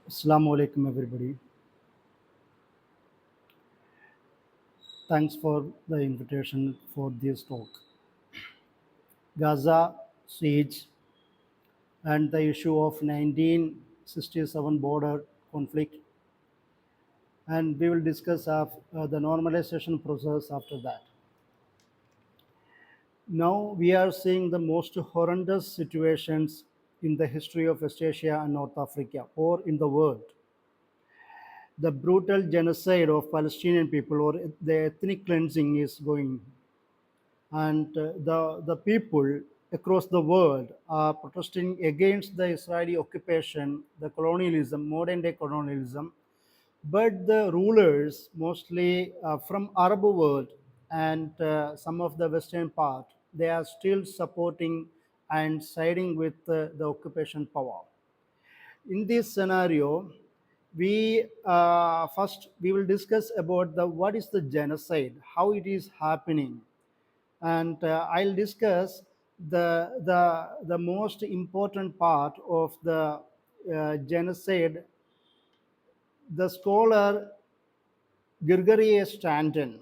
Assalamu alaikum, everybody. Thanks for the invitation for this talk. Gaza siege and the issue of 1967 border conflict, and we will discuss the normalization process after that. Now we are seeing the most horrendous situations in the history of West Asia and North Africa, or in the world. The brutal genocide of Palestinian people, or the ethnic cleansing, is going, and the people across the world are protesting against the Israeli occupation, the colonialism, modern day colonialism. But the rulers, mostly from Arab world and some of the Western part, they are still supporting and siding with the occupation power. In this scenario, we first we will discuss about the what is the genocide, how it is happening, and I'll discuss the most important part of the genocide. The scholar Gregory Stanton,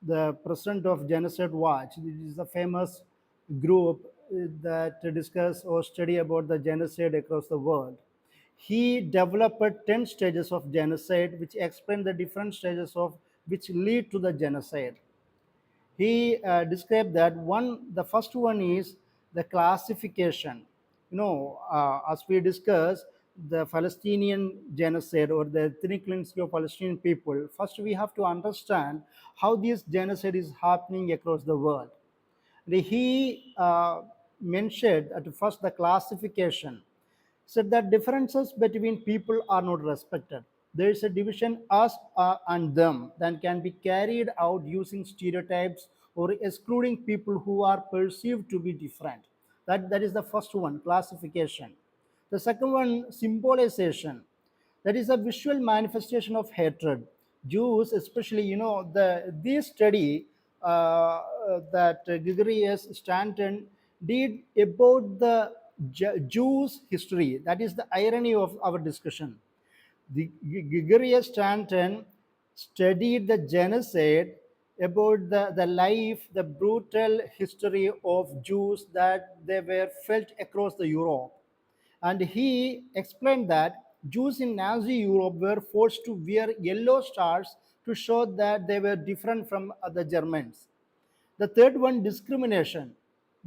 the president of Genocide Watch, this is a famous group that discuss or study about the genocide across the world. He developed 10 stages of genocide, which explain the different stages of which lead to the genocide. He described that the first one is the classification. As we discussed, the Palestinian genocide or the ethnic cleansing of Palestinian people, first we have to understand how this genocide is happening across the world. He mentioned at first the classification, said that differences between people are not respected. There is a division us and them that can be carried out using stereotypes or excluding people who are perceived to be different. That is the first one, classification. The second one, symbolization. That is a visual manifestation of hatred. Jews, especially, this study that Gregory S. Stanton did about the Jews' history. That is the irony of our discussion. The Gregory S. Stanton studied the genocide about the life, the brutal history of Jews that they were felt across the Europe. And he explained that Jews in Nazi Europe were forced to wear yellow stars to show that they were different from other Germans. The third one, discrimination.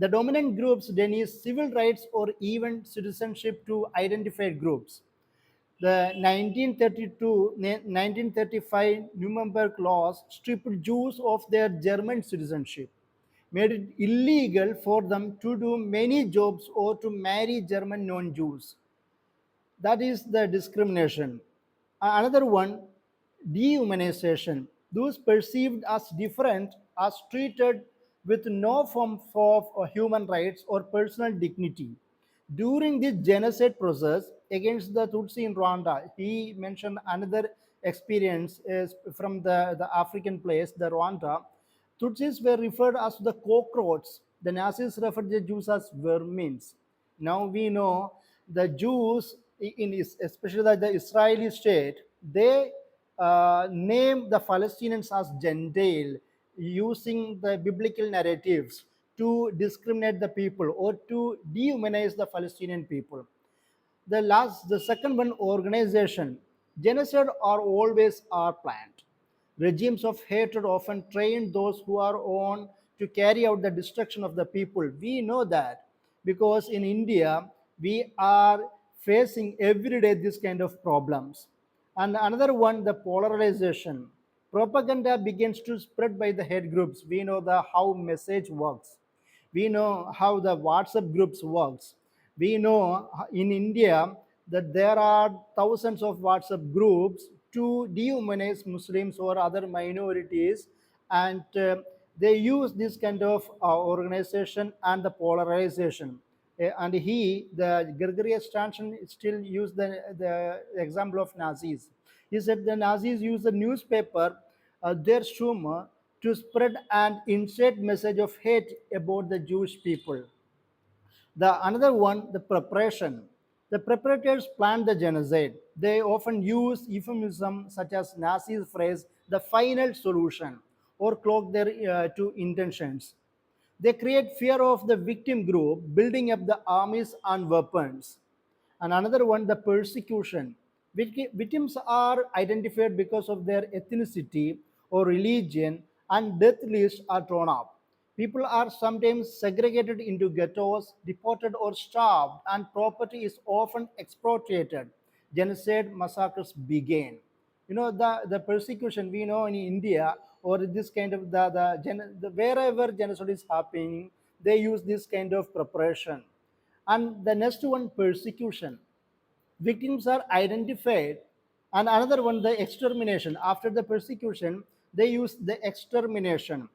The dominant groups deny civil rights or even citizenship to identified groups. The 1935 Nuremberg laws stripped Jews of their German citizenship, made it illegal for them to do many jobs or to marry German non Jews. That is the discrimination. Another one, dehumanization. Those perceived as different are treated with no form of human rights or personal dignity. During the genocide process against the Tutsi in Rwanda, he mentioned another experience is from the African place, the Rwanda. Tutsis were referred as the cockroaches. The Nazis referred the Jews as vermins. Now we know the Jews, especially the Israeli state, they name the Palestinians as Gentile, using the biblical narratives to discriminate the people or to dehumanize the Palestinian people. The second one, organization. Genocide are always are planned. Regimes of hatred often train those who are on to carry out the destruction of the people. We know that because in India we are facing every day this kind of problems. And another one, the polarization. Propaganda begins to spread by the hate groups. We know the how message works. We know how the WhatsApp groups works. We know in India that there are thousands of WhatsApp groups to dehumanize Muslims or other minorities, and they use this kind of organization and the polarization. And the Gregory Stanton still used the example of Nazis. He said the Nazis used the newspaper, their Schumer, to spread an insert message of hate about the Jewish people. The another one, the preparation. The perpetrators planned the genocide. They often use euphemism such as Nazi's phrase, the final solution, or cloak their two intentions. They create fear of the victim group, building up the armies and weapons. And another one, the persecution. Victims are identified because of their ethnicity or religion, and death lists are drawn up. People are sometimes segregated into ghettos, deported or starved, and property is often expropriated. Genocide massacres began. The persecution we know in India, or this kind of the wherever genocide is happening, they use this kind of preparation. And the next one, persecution. Victims are identified. And another one, the extermination. After the persecution, they use the extermination.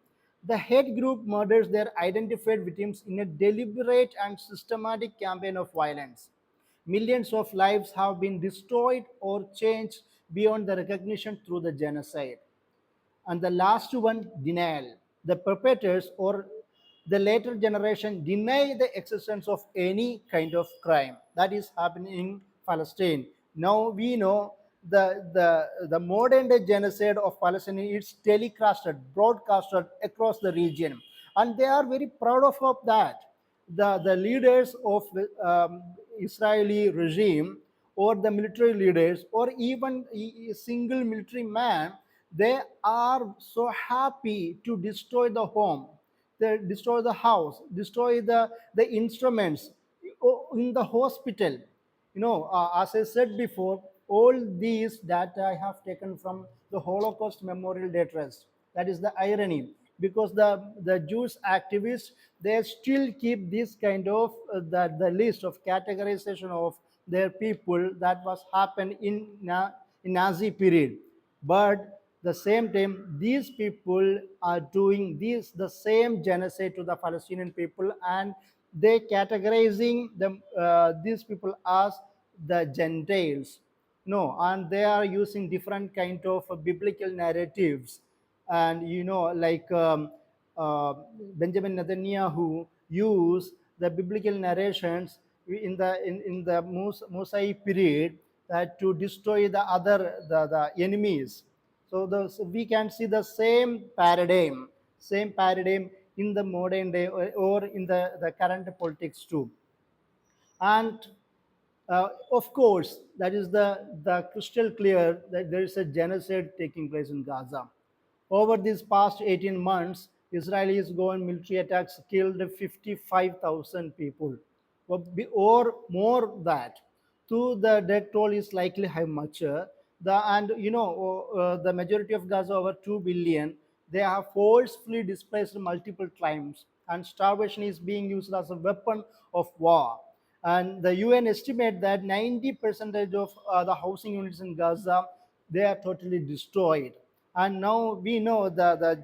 The hate group murders their identified victims in a deliberate and systematic campaign of violence. Millions of lives have been destroyed or changed beyond the recognition through the genocide. And the last one, denial. The perpetrators or the later generation deny the existence of any kind of crime that is happening in Palestine. Now we know the modern day genocide of Palestine is telecasted, broadcasted across the region, and they are very proud of that. The leaders of Israeli regime, or the military leaders, or even a single military man, they are so happy to destroy the home, they destroy the house, destroy the instruments in the hospital. As I said before, all these data I have taken from the Holocaust Memorial Day Trust. That is the irony, because the Jewish activists, they still keep this kind of the list of categorization of their people that was happened in Nazi period. But the same time, these people are doing this the same genocide to the Palestinian people, and they categorizing them these people as the Gentiles. No, and they are using different kind of biblical narratives, and like Benjamin Netanyahu used the biblical narrations in the Mosai period, that to destroy the enemies. So we can see the same paradigm in the modern day, or in the current politics too. And of course, that is the crystal clear that there is a genocide taking place in Gaza. Over these past 18 months, Israelis go on military attacks killed 55,000 people, or more that. So the death toll is likely high much. The majority of Gaza, over 2 billion, they have forcefully displaced multiple times, and starvation is being used as a weapon of war. And the UN estimate that 90% of the housing units in Gaza, they are totally destroyed. And now we know the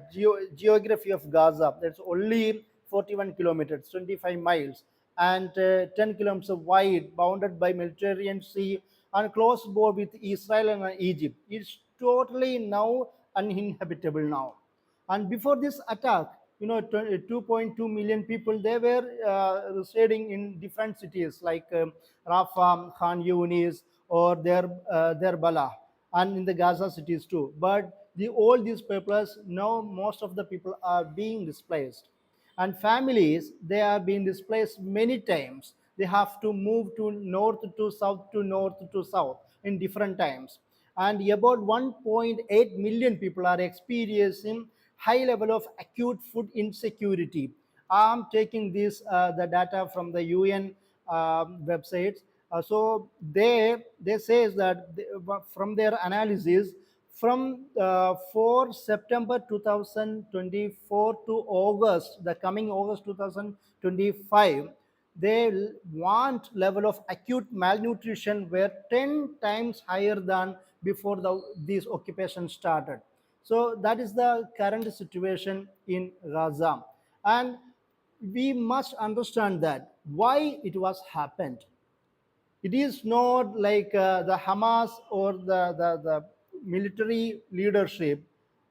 geography of Gaza. That's only 41 kilometers, 25 miles, and 10 kilometers wide, bounded by Mediterranean Sea, and close border with Israel and Egypt. It's totally now uninhabitable now. And before this attack, 2.2 million people, they were residing in different cities like Rafah, Khan Yunis, or their Bala, and in the Gaza cities too. But all these peoples, now most of the people are being displaced, and families, they are being displaced many times. They have to move to north to south, to north to south in different times. And about 1.8 million people are experiencing high level of acute food insecurity. I'm taking this the data from the UN websites. So they says that from their analysis, from 4 September 2024 to August, the coming August 2025, they want level of acute malnutrition were 10 times higher than before this occupation started. So that is the current situation in Gaza. And we must understand that why it was happened. It is not like the Hamas or the military leadership,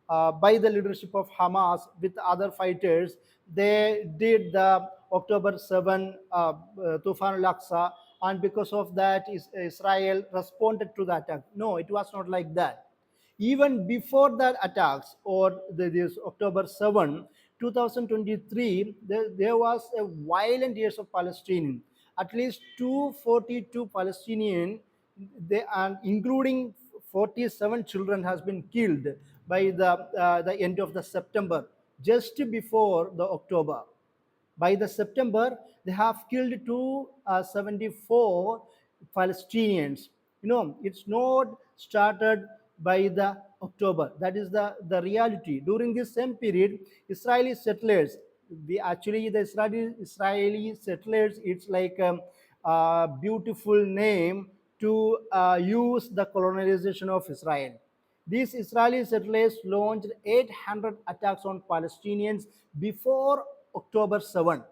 by the leadership of Hamas with other fighters. They did the October 7 Tufan al-Aqsa, and because of that Israel responded to the attack. No, it was not like that. Even before that attacks, or this October 7, 2023, there was a violent years of Palestinian. At least 242 Palestinian, they, and including 47 children, has been killed by the end of the September, just before the October. By the September, they have killed 274 Palestinians. It's not started by the October. That is the reality. During this same period, Israeli settlers, the Israeli settlers, it's like a beautiful name to use the colonization of Israel. These Israeli settlers launched 800 attacks on Palestinians before October 7,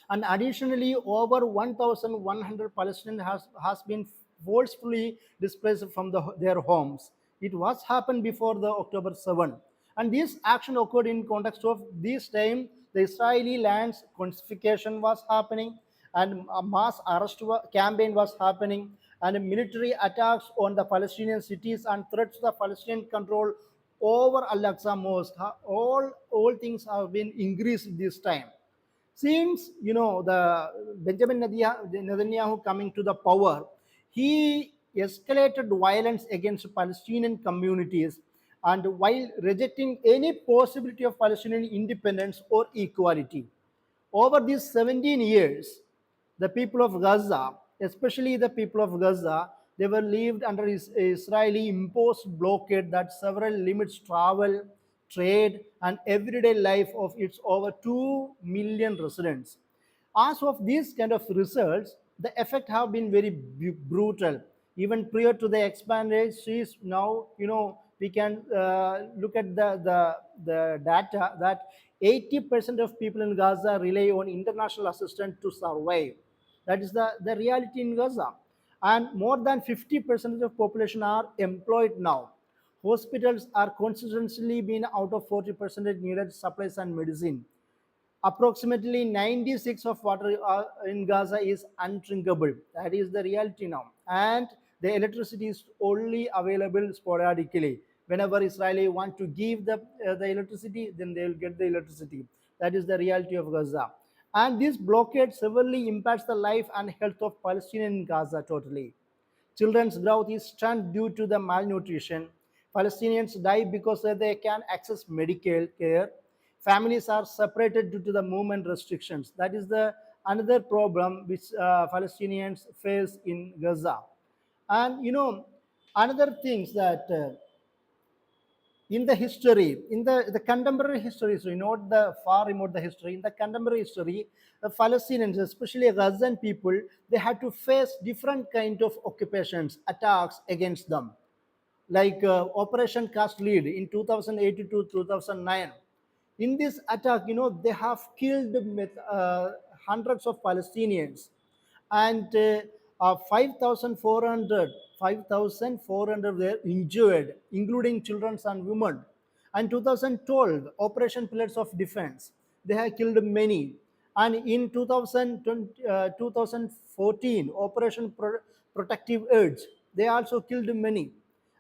and additionally over 1,100 Palestinians has been forcefully displaced from their homes. It was happened before the October 7, and this action occurred in context of this time the Israeli lands confiscation was happening, and a mass arrest campaign was happening, and military attacks on the Palestinian cities and threats to the Palestinian control over Al-Aqsa Mosque. All things have been increased this time. Since the Benjamin Netanyahu coming to the power, he escalated violence against Palestinian communities, and while rejecting any possibility of Palestinian independence or equality. Over these 17 years, the people of Gaza, especially the people of Gaza, they were lived under Israeli imposed blockade that several limits travel, trade, and everyday life of its over 2 million residents. As of these kind of results, the effect have been very brutal. Even prior to the expansion, now we can look at the data that 80% of people in Gaza rely on international assistance to survive. That is the reality in Gaza. And more than 50% of population are employed now. Hospitals are consistently being out of 40% needed supplies and medicine. Approximately 96 of water in Gaza is undrinkable. That is the reality now. And the electricity is only available sporadically. Whenever Israeli want to give the electricity, then they will get the electricity. That is the reality of Gaza. And this blockade severely impacts the life and health of Palestinians in Gaza totally. Children's growth is stunted due to the malnutrition. Palestinians die because they can access medical care. Families are separated due to the movement restrictions. That is the another problem which Palestinians face in Gaza. And another things that in the history, in the contemporary history, so not the far remote the history, in the contemporary history, the Palestinians, especially Gazan people, they had to face different kind of occupations, attacks against them, like Operation Cast Lead in 2008 to 2009. In this attack, they have killed hundreds of Palestinians, and 5,400 were injured, including children and women. And 2012, Operation Pillars of Defense, they have killed many. And in 2020, 2014, Operation Protective Edge, they also killed many.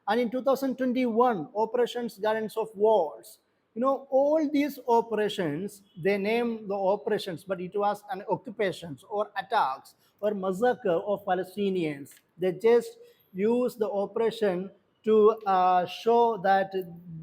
And in 2021, Operations Guardians of Walls. All these operations, they name the operations, but it was an occupations or attacks or massacre of Palestinians. They just use the operation to show that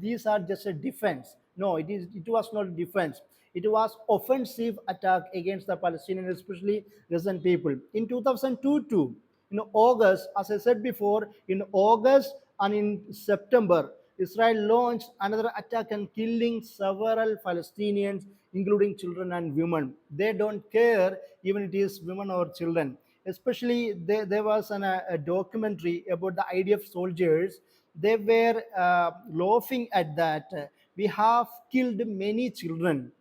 these are just a defense. No, it was not defense. It was offensive attack against the Palestinians, especially Gaza people. In 2002 too, in August, as I said before, in August and in September, Israel launched another attack and killing several Palestinians, including children and women. They don't care even it is women or children. Especially there was a documentary about the IDF soldiers. They were laughing at that. We have killed many children.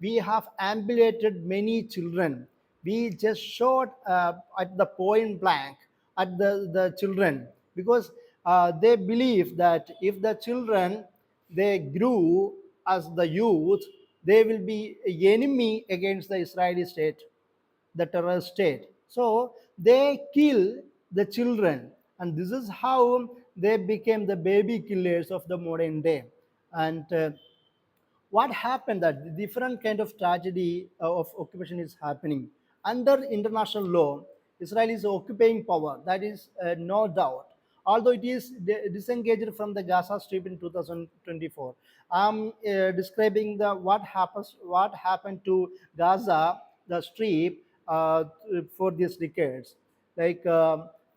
We have amputated many children. We just shot at the point blank at the children, because they believe that if the children they grew as the youth, they will be an enemy against the Israeli state, the terrorist state. So they kill the children, and this is how they became the baby killers of the modern day. And what happened that the different kind of tragedy of occupation is happening under international law. Israel is occupying power, that is no doubt, although it is disengaged from the Gaza Strip in 2024. I'm describing the what happened to Gaza the Strip for these decades. Like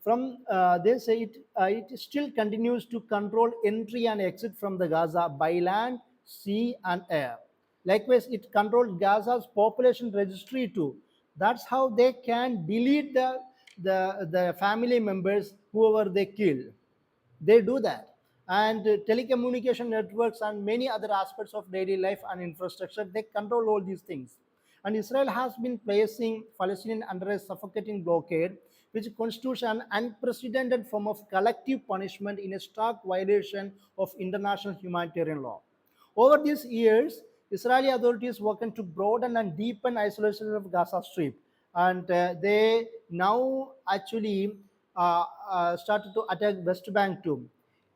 from they say it still continues to control entry and exit from the Gaza by land, sea, and air. Likewise, it controlled Gaza's population registry too. That's how they can delete the family members whoever they kill. They do that. And telecommunication networks and many other aspects of daily life and infrastructure, they control all these things. And Israel has been placing Palestinians under a suffocating blockade, which constitutes an unprecedented form of collective punishment in a stark violation of international humanitarian law. Over these years, Israeli authorities worked to broaden and deepen isolation of Gaza Strip, and they now actually started to attack West Bank too.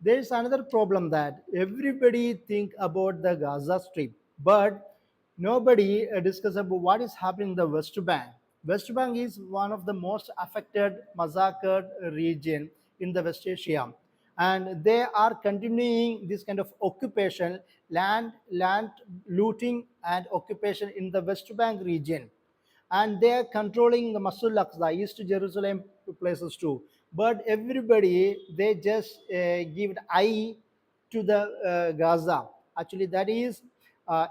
There is another problem that everybody think about the Gaza Strip, but nobody discuss about what is happening in the West Bank. West Bank is one of the most affected, massacred region in the West Asia, and they are continuing this kind of occupation, land looting and occupation in the West Bank region, and they are controlling the Masjid al-Aqsa, East Jerusalem places too. But everybody they just give an eye to the Gaza. Actually, that is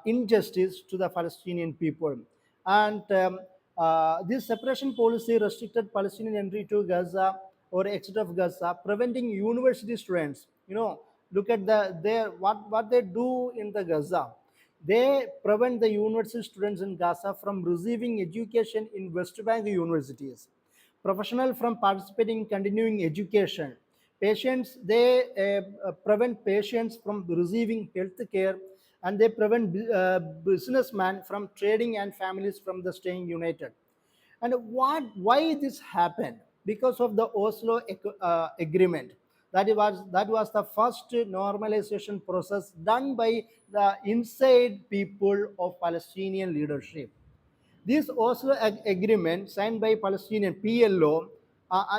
injustice to the Palestinian people. And this separation policy restricted Palestinian entry to Gaza or exit of Gaza, preventing university students. Look at their what they do in the Gaza. They prevent the university students in Gaza from receiving education in West Bank universities, professional from participating in continuing education. Patients, they prevent patients from receiving health care, and they prevent businessmen from trading and families from the staying united. And why this happened? Because of the Oslo agreement. That was the first normalization process done by the inside people of Palestinian leadership. This Oslo agreement signed by Palestinian PLO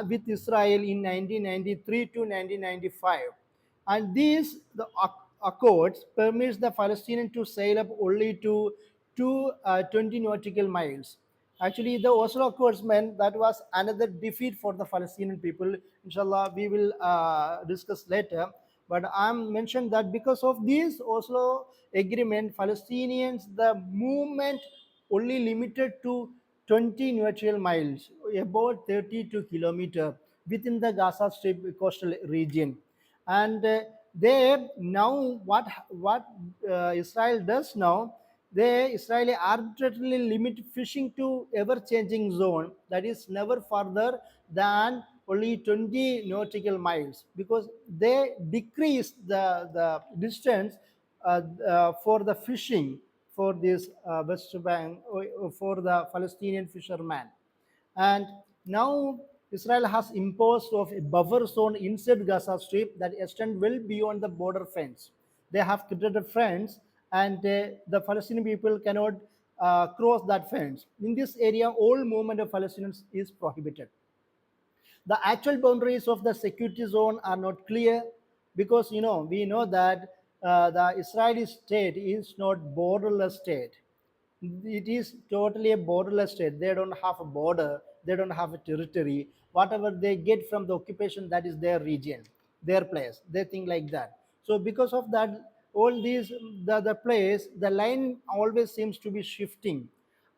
with Israel in 1993 to 1995, and these the accords permits the Palestinian to sail up only to 20 nautical miles. Actually, the Oslo Accords meant that was another defeat for the Palestinian people. Inshallah, we will discuss later. But I'm mentioned that because of this Oslo agreement, Palestinians the movement only limited to 20 nautical miles, about 32 kilometer within the Gaza Strip coastal region. And they now what Israel does now, they Israeli arbitrarily limit fishing to ever changing zone, that is never further than only 20 nautical miles, because they decrease the distance for the fishing for this West Bank, for the Palestinian fishermen. And now Israel has imposed of a buffer zone inside Gaza Strip that extend well beyond the border fence. They have created a fence, and the Palestinian people cannot cross that fence. In this area, all movement of Palestinians is prohibited. The actual boundaries of the security zone are not clear, because we know that the Israeli state is not borderless state. It is totally a borderless state. They don't have a border, they don't have a territory. Whatever they get from the occupation, that is their region, their place. They think like that. So because of that, all these the place, the line always seems to be shifting.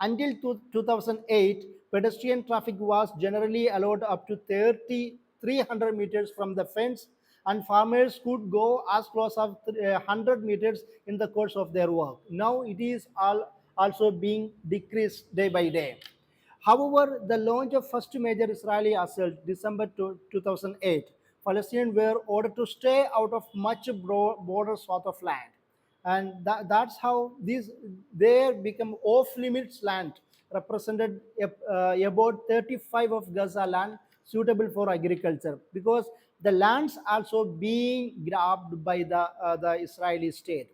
Until 2008, pedestrian traffic was generally allowed up to 300 meters from the fence, and farmers could go as close as 100 meters in the course of their work. Now it is also being decreased day by day. However, the launch of first major Israeli assault, December 2008, Palestinians were ordered to stay out of much border swath of land, and that's how these there become off limits land. represented about 35 of Gaza land suitable for agriculture, because the lands also being grabbed by the Israeli state.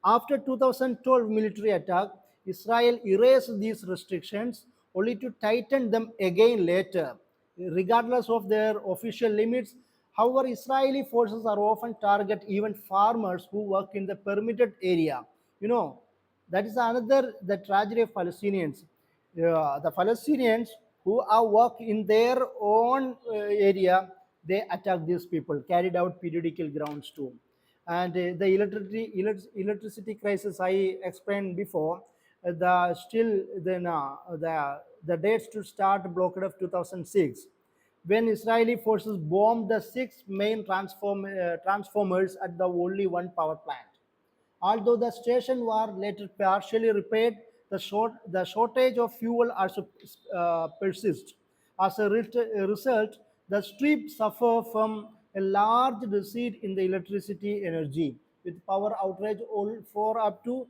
After 2012 military attack, Israel erased these restrictions only to tighten them again later. Regardless of their official limits, however, Israeli forces are often target even farmers who work in the permitted area. You know, that is another the tragedy of Palestinians. The Palestinians who are work in their own area, they attack these people, carried out periodical grounds too. And the electricity crisis I explained before, the still then the dates to start blocked of 2006, when Israeli forces bombed the six main transformers at the only one power plant. Although the station was later partially repaired, the shortage of fuel also persists. As a result, the strip suffer from a large deficit in the electricity energy, with power outage for up to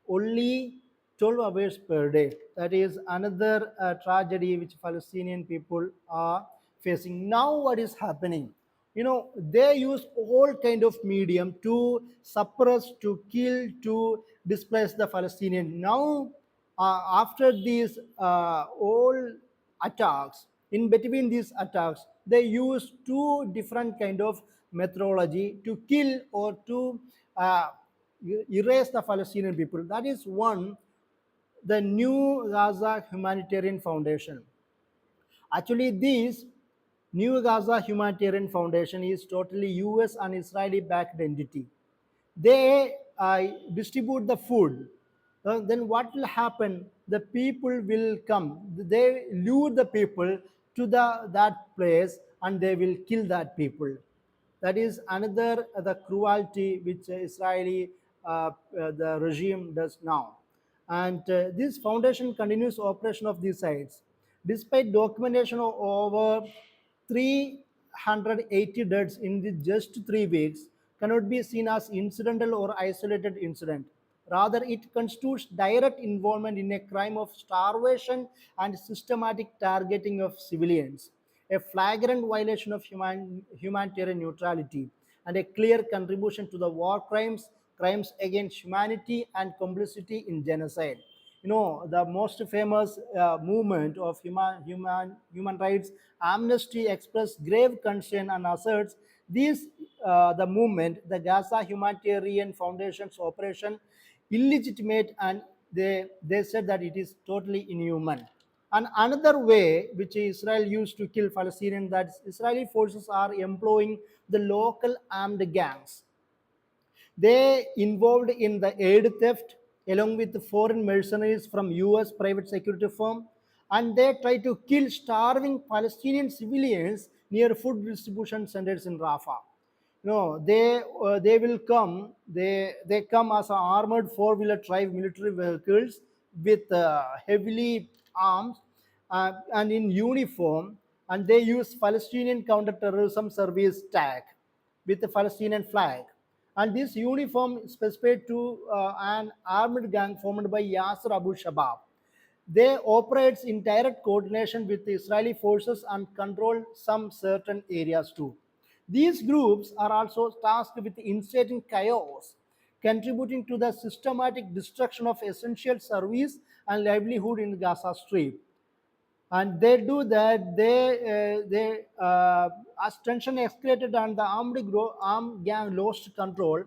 only 12 hours per day. That is another tragedy which Palestinian people are facing. Now, what is happening? They use all kind of medium to suppress, to kill, to displace the Palestinian. Now, after these all attacks, in between these attacks, they use two different kind of methodology to kill or to uh, erase the Palestinian people. That is one, the New Gaza Humanitarian Foundation. Actually, this New Gaza Humanitarian Foundation is totally US and Israeli backed entity. They distribute the food. Then what will happen? The people will come. They lure the people to that place and they will kill that people. That is another the cruelty which Israeli the regime does now. And this foundation continues operation of these sites. Despite documentation of over 380 deaths in the just 3 weeks, cannot be seen as incidental or isolated incident. Rather, it constitutes direct involvement in a crime of starvation and systematic targeting of civilians, a flagrant violation of humanitarian neutrality, and a clear contribution to the war crimes, crimes against humanity, and complicity in genocide. The most famous movement of human rights, Amnesty, expressed grave concern and asserts this the movement, the Gaza Humanitarian Foundation's operation, illegitimate, and they said that it is totally inhuman. And another way which Israel used to kill Palestinians, that Israeli forces are employing the local armed gangs. They involved in the aid theft along with foreign mercenaries from US private security firm, and they try to kill starving Palestinian civilians near food distribution centers in Rafah. No, they will come. They come as a armored four-wheeler drive military vehicles with heavily armed and in uniform, and they use Palestinian counterterrorism service tag with the Palestinian flag. And this uniform specified to an armed gang formed by Yasser Abu Shabab. They operate in direct coordination with the Israeli forces and control some certain areas too. These groups are also tasked with inciting chaos, contributing to the systematic destruction of essential service and livelihood in Gaza Strip. And they do that. As tension escalated and the armed gang lost control,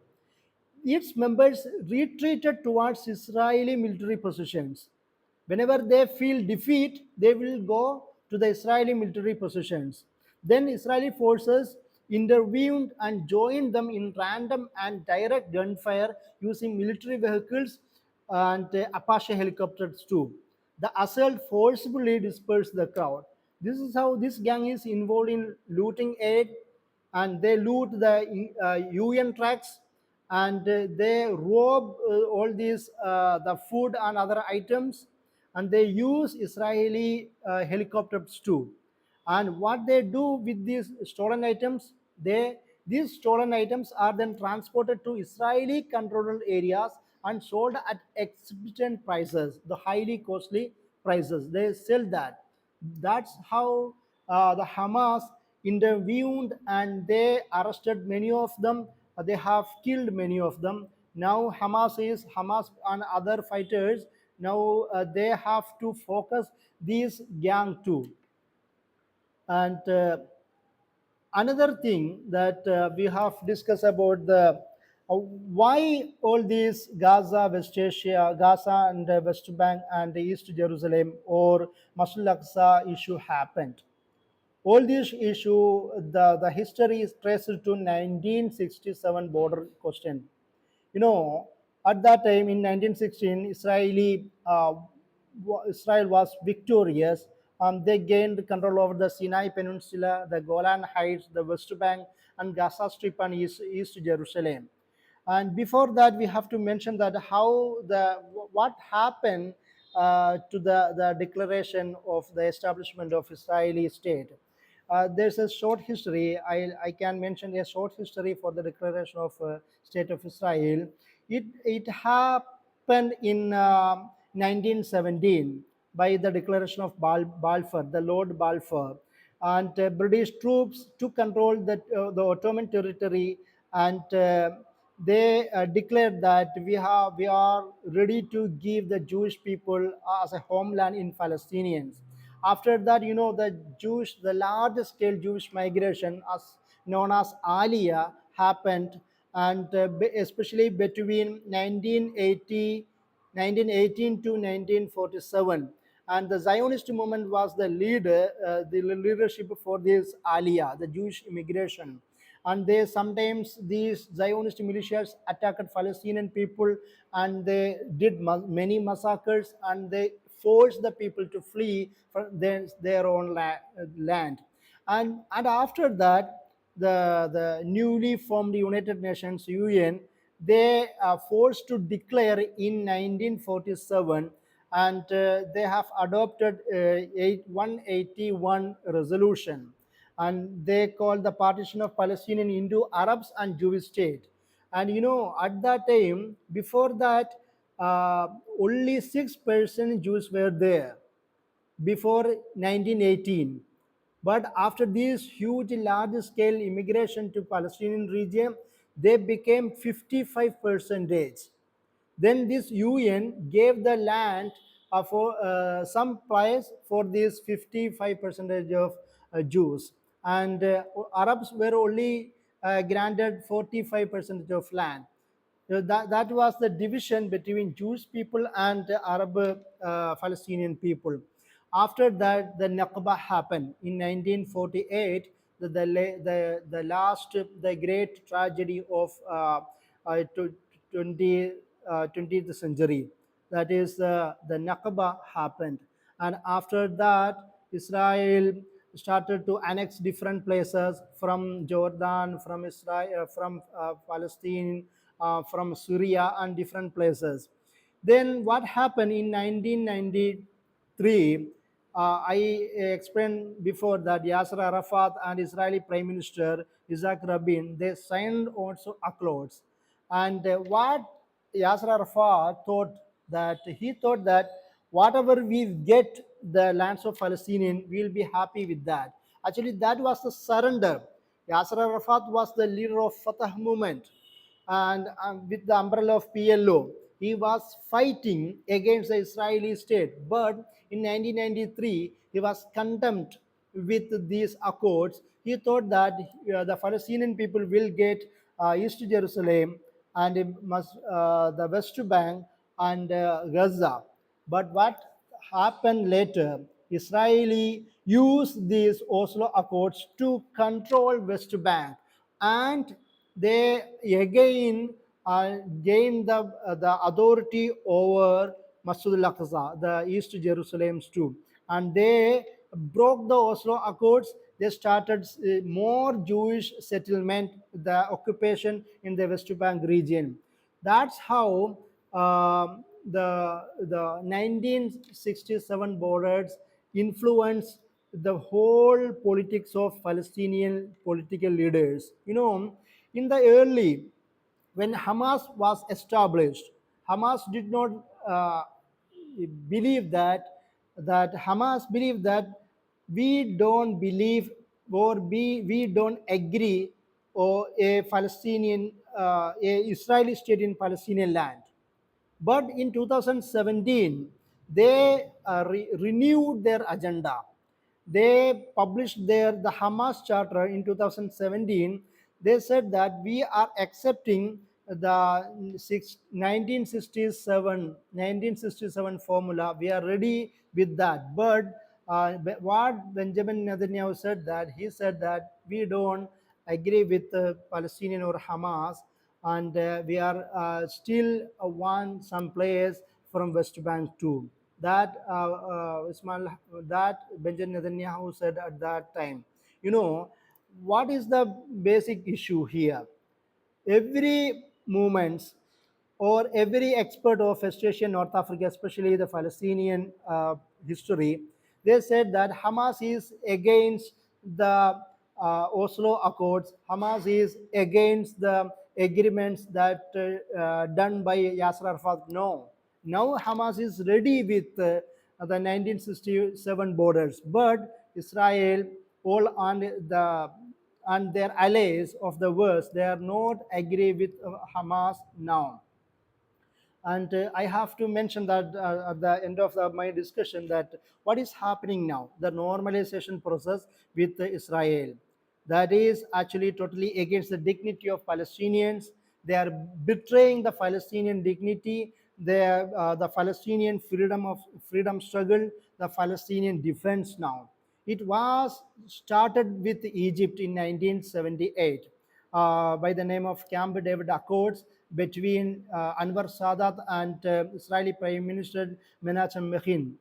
its members retreated towards Israeli military positions. Whenever they feel defeat, they will go to the Israeli military positions. Then Israeli forces intervened and joined them in random and direct gunfire using military vehicles and Apache helicopters too. The assault forcibly dispersed the crowd. This is how this gang is involved in looting aid, and they loot the UN tracks, and they rob all these the food and other items, and they use Israeli helicopters too. And what they do with these stolen items, these stolen items are then transported to Israeli controlled areas and sold at exorbitant prices, the highly costly prices. They sell that. That's how the Hamas intervened, and they arrested many of them. They have killed many of them. Now Hamas and other fighters. Now they have to focus these gang too. And another thing that we have discussed about the why all these Gaza, West Asia, Gaza and West Bank and the East Jerusalem or Masjid Al-Aqsa issue happened. All this issue, the history is traced to 1967 border question. You know, at that time in 1916, Israel was victorious. They gained control over the Sinai Peninsula, the Golan Heights, the West Bank, and Gaza Strip and East Jerusalem. And before that, we have to mention that how the what happened to the declaration of the establishment of Israeli state. There's a short history. I can mention a short history for the declaration of state of Israel. It happened in 1917 by the declaration of Balfour, the Lord Balfour, and British troops took control the Ottoman territory, and they declared that we are ready to give the Jewish people as a homeland in Palestinians. After that, the large scale Jewish migration, as known as Aliyah, happened, and especially between 1918 to 1947. And the Zionist movement was the leadership for this Aliyah, the Jewish immigration. And they sometimes these Zionist militias attacked Palestinian people, and they did many massacres, and they forced the people to flee from their own land. And after that, the newly formed United Nations UN, they are forced to declare in 1947, and they have adopted 181 resolution, and they called the partition of Palestinian into Arabs and Jewish state. And at that time, before that, only 6% Jews were there before 1918. But after this huge large scale immigration to Palestinian region, they became 55 percentage. Then this UN gave the land for some price for this 55 percentage of Jews, and Arabs were only granted 45 percentage of land. That was the division between Jewish people and Arab Palestinian people. After that, the Nakba happened in 1948, the last, the great tragedy of 20, 20th century. That is, the Nakba happened. And after that, Israel started to annex different places from Jordan, from Israel, from Palestine, from Syria, and different places. Then what happened in 1993? I explained before that Yasser Arafat and Israeli Prime Minister Isaac Rabin, they signed also accords. And what Yasser Arafat thought, that he thought that whatever we get the lands of Palestinian, we'll be happy with that. Actually, that was the surrender. Yasser Arafat was the leader of Fatah movement, and with the umbrella of PLO, he was fighting against the Israeli state. But in 1993, he was condemned with these accords. He thought that the Palestinian people will get East Jerusalem and the West Bank and Gaza. But what happened later? Israeli used these Oslo Accords to control West Bank, and they again gained the authority over Masjid al-Aqsa, the East Jerusalem's too. And they broke the Oslo Accords. They started more Jewish settlement, the occupation in the West Bank region. That's how the 1967 borders influenced the whole politics of Palestinian political leaders. In the early, when Hamas was established, Hamas did not believe that that Hamas believe that we don't believe or we don't agree or a Palestinian, a Israeli state in Palestinian land. But in 2017, they renewed their agenda. They published the Hamas charter in 2017. They said that we are accepting the 1967 formula. We are ready with that. But what Benjamin Netanyahu said, that he said that we don't agree with Palestinian or Hamas, and we are still want some players from West Bank too. That that Benjamin Netanyahu said at that time. You know, what is the basic issue here? Every movement or every expert of West Asia, North Africa, especially the Palestinian history, they said that Hamas is against the Oslo Accords. Hamas is against the agreements that done by Yasser Arafat. No, now Hamas is ready with the 1967 borders, but Israel all on the and their allies of the West, they are not agree with Hamas now. And I have to mention that at the end of my discussion, that what is happening now, the normalization process with Israel, that is actually totally against the dignity of Palestinians. They are betraying the Palestinian dignity, the Palestinian freedom struggle, the Palestinian defense now. It was started with Egypt in 1978 by the name of Camp David Accords between Anwar Sadat and Israeli Prime Minister Menachem Begin.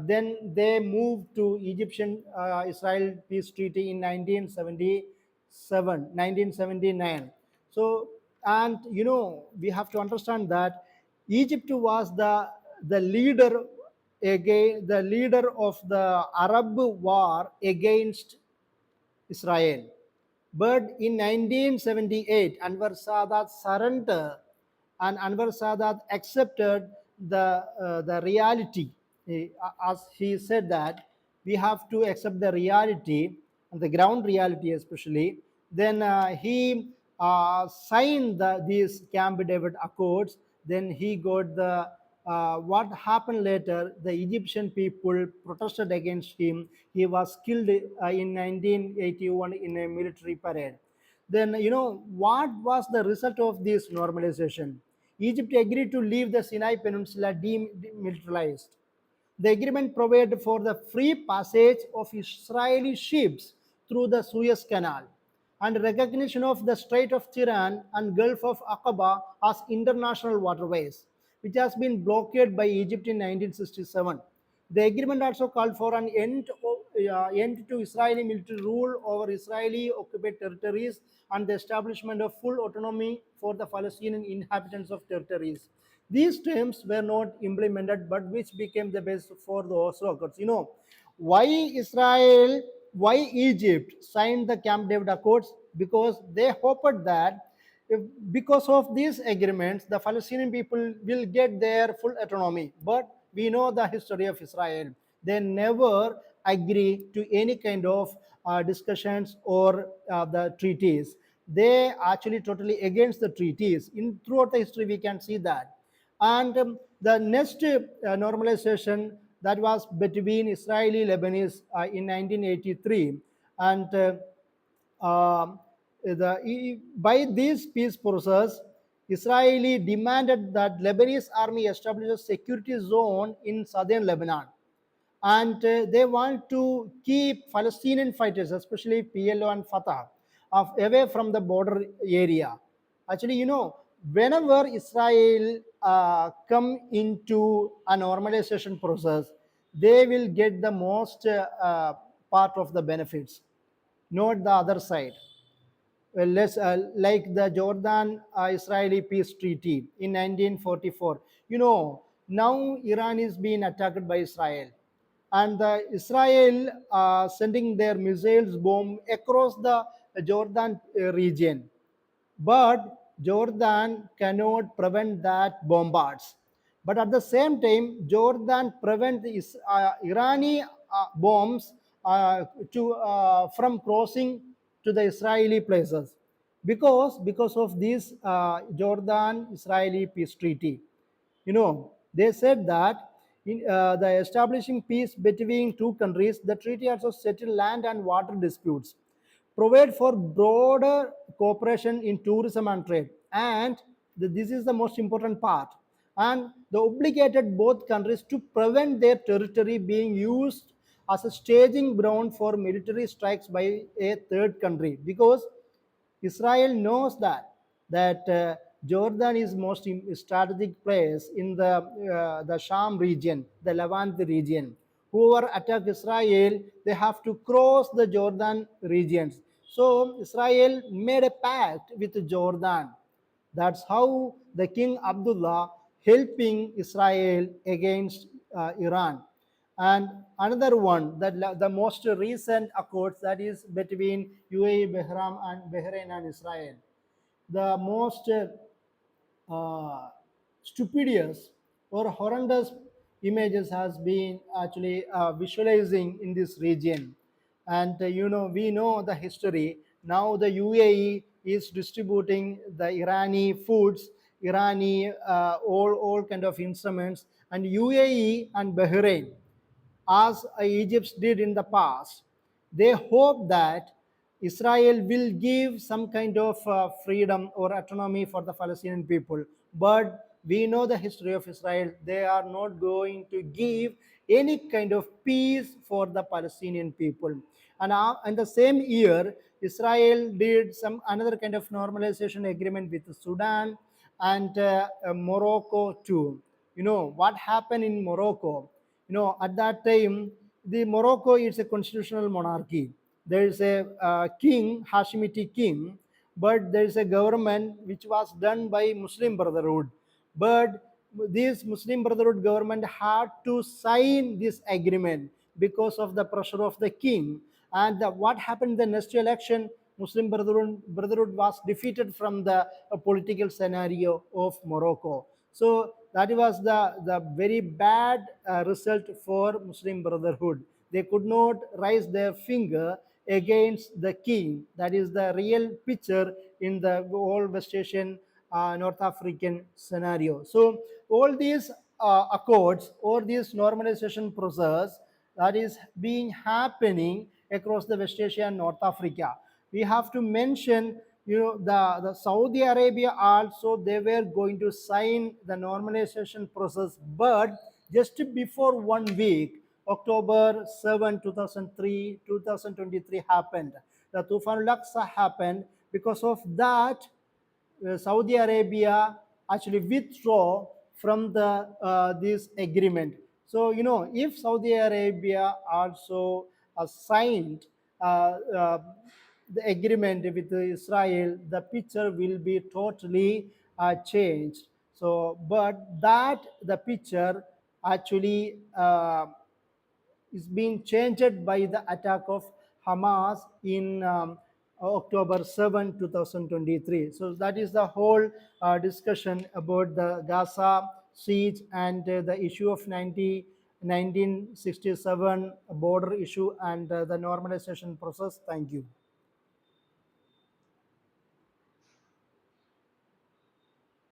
Then they moved to Egyptian Israel peace treaty in 1977, 1979. So, and you know, we have to understand that Egypt was the leader again, the leader of the Arab war against Israel. But in 1978, Anwar Sadat surrendered, and Anwar Sadat accepted the reality. As he said that we have to accept the reality, and the ground reality especially. Then he signed these Camp David Accords. Then he got the what happened later, the Egyptian people protested against him. He was killed in 1981 in a military parade. Then, you know, what was the result of this normalization? Egypt agreed to leave the Sinai Peninsula demilitarized. The agreement provided for the free passage of Israeli ships through the Suez Canal and recognition of the Strait of Tiran and Gulf of Aqaba as international waterways, which has been blockaded by Egypt in 1967. The agreement also called for an end to Israeli military rule over Israeli occupied territories and the establishment of full autonomy for the Palestinian inhabitants of territories. These terms were not implemented, but which became the basis for the Oslo Accords. You know, why Israel, why Egypt signed the Camp David Accords? Because they hoped that because of these agreements, the Palestinian people will get their full autonomy. But we know the history of Israel. They never agree to any kind of discussions or the treaties. They actually totally against the treaties. In throughout the history, we can see that. And the next normalization, that was between Israeli Lebanese in 1983, and by this peace process, Israeli demanded that Lebanese army establish a security zone in southern Lebanon, and they want to keep Palestinian fighters, especially PLO and Fatah, away from the border area. Actually, you know, whenever Israel come into a normalization process, they will get the most part of the benefits, not the other side. Well, like the Jordan Israeli peace treaty in 1944. You know, now Iran is being attacked by Israel, and the Israel sending their missiles bomb across the Jordan region, but Jordan cannot prevent that bombards. But at the same time, Jordan prevent Irani bombs from crossing to the Israeli places because of this Jordan-Israeli peace treaty. They said that in the establishing peace between two countries, the treaty also settled land and water disputes, provide for broader cooperation in tourism and trade, and this is the most important part, and they obligated both countries to prevent their territory being used as a staging ground for military strikes by a third country, because Israel knows that Jordan is most strategic place in the Sham region, the Levant region. Whoever attack Israel, they have to cross the Jordan regions. So Israel made a pact with Jordan. That's how the King Abdullah helping Israel against Iran. And another one, that the most recent accords, that is between UAE, Bahrain and Israel. The most stupendous or horrendous images has been actually visualizing in this region. And we know the history. Now the UAE is distributing the Irani foods, Irani all kind of instruments, and UAE and Bahrain, as Egypt did in the past. They hope that Israel will give some kind of freedom or autonomy for the Palestinian people. But we know the history of Israel. They are not going to give any kind of peace for the Palestinian people. And in the same year, Israel did some another kind of normalization agreement with Sudan and Morocco too. What happened in Morocco? At that time, the Morocco is a constitutional monarchy. There is a king, Hashemite king, but there is a government which was done by Muslim Brotherhood. But this Muslim Brotherhood government had to sign this agreement because of the pressure of the king. And what happened in the next election? Brotherhood was defeated from the political scenario of Morocco. So that was the very bad result for Muslim Brotherhood. They could not raise their finger against the king. That is the real picture in the whole West Asian North African scenario. So all these accords or this normalization process that is being happening across the West Asia and North Africa. We have to mention, the Saudi Arabia also, they were going to sign the normalization process, but just before 1 week, October 7, 2023 happened. The Tufan Laksa happened. Because of that, Saudi Arabia actually withdraw from the this agreement. So if Saudi Arabia also signed the agreement with Israel, the picture will be totally changed. So, but that the picture actually is being changed by the attack of Hamas in October 7, 2023. So that is the whole discussion about the Gaza siege and the issue of 1967 border issue and the normalization process. Thank you.